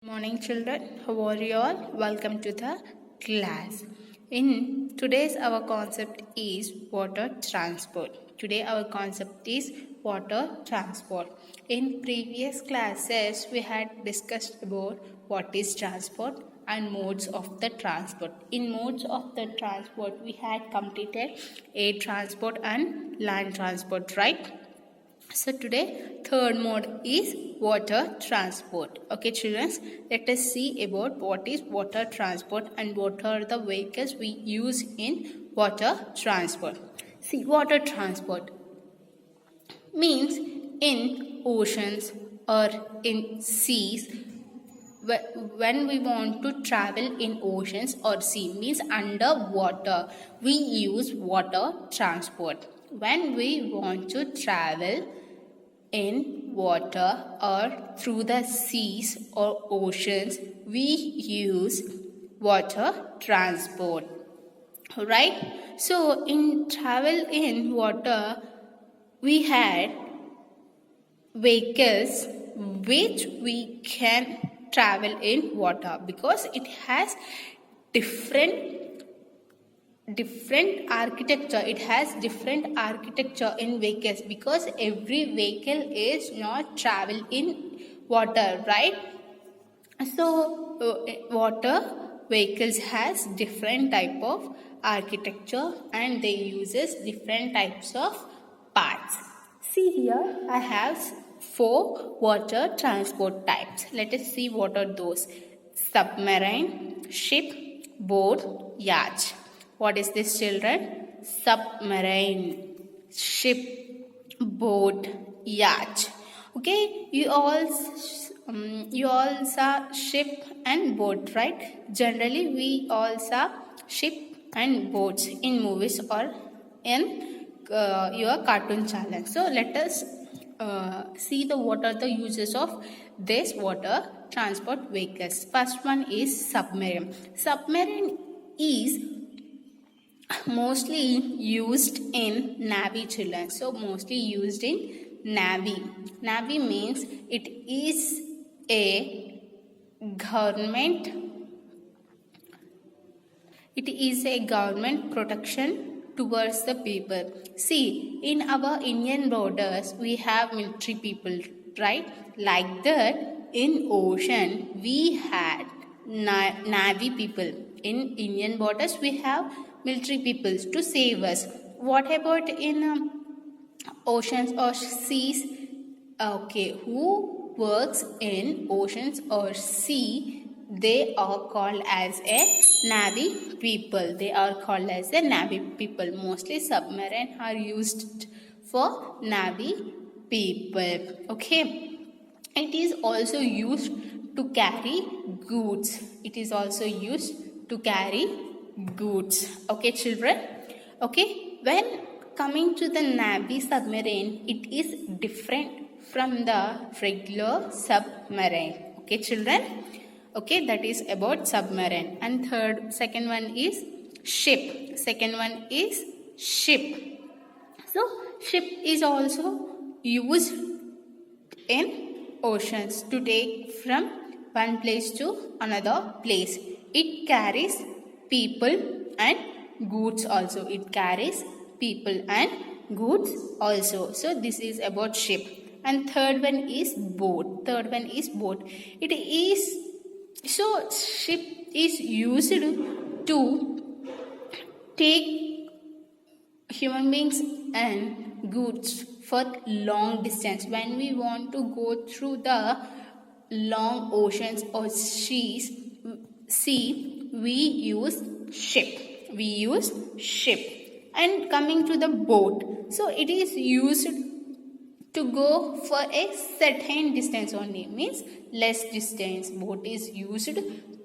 Morning children, how are you all? Welcome to the class. In today's our concept is water transport. Today our concept is water transport. In previous classes we had discussed about what is transport and modes of the transport. In modes of the transport we had completed air transport and land transport, right? So today third mode is water transport. Okay children, let us see about what is water transport and what are the vehicles we use in water transport. See, water transport means in oceans or in seas. When we want to travel in oceans or sea, means underwater, we use water transport. When we want to travel in water or through the seas or oceans, we use water transport, right? So in travel in water we had vehicles which we can travel in water because it has different architecture. It has different architecture in vehicles because every vehicle is not travel in water, right? So water vehicles has different type of architecture and they uses different types of parts. See here I have 4 water transport types. Let us see what are those. Submarine, ship, boat, yacht. What is this children? Submarine, ship, boat, yacht. Okay, you all saw ship and boat, right? Generally we all saw ship and boats in movies or in your cartoon channel. So let us see what are the uses of this water transport vehicles. First one is submarine. Submarine is mostly used in navy children. So mostly used in navy. Navy means it is a government. It is a government protection towards the people. See, in our Indian borders we have military people, right? Like that in ocean we had navy people. In Indian borders we have military people to save us. What about in oceans or seas? Okay, who works in oceans or sea, they are called as a navy people. They are called as a navy people. Mostly submarine are used for navy people. Okay, it is also used to carry goods. It is also used to carry goods. Okay children. Okay, when coming to the navy submarine, it is different from the regular submarine. Okay children. Okay, that is about submarine. And second one is ship. Second one is ship. So ship is also used in oceans to take from one place to another place. It carries people and goods also. It carries people and goods also. So this is about ship. And third one is boat. Third one is boat. It is, so ship is used to take human beings and goods for long distance. When we want to go through the long oceans or seas, we use ship. We use ship. And coming to the boat, so it is used to go for a certain distance only, means less distance. Boat is used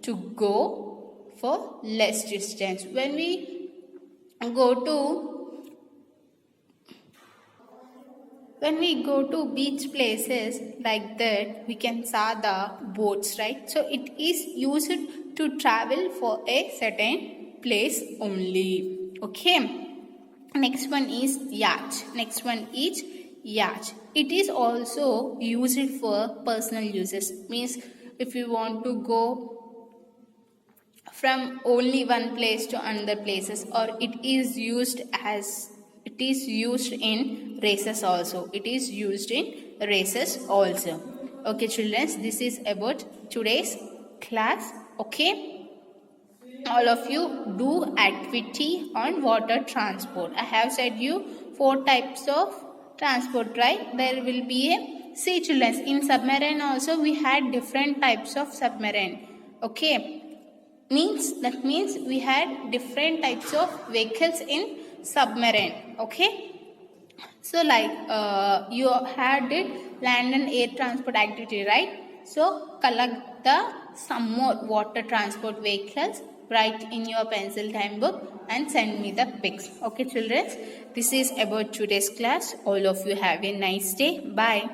to go for less distance. When we go to beach places like that, we can saw the boats, right? So it is used to travel for a certain place only. Okay, next one is yacht. Next one is yacht. It is also used for personal uses, means if you want to go from only one place to another places, or it is used in races also. It is used in races also. Okay children, this is about today's class. Okay, all of you do activity on water transport. I have said you 4 types of transport, right? There will be a, see children, in submarine also we had different types of submarine. Okay, that means we had different types of vehicles in submarine. Okay, so like you had it land and air transport activity, right? So collect the some more water transport vehicles, write in your pencil time book and send me the pics. Okay children, this is about today's class. All of you have a nice day. Bye.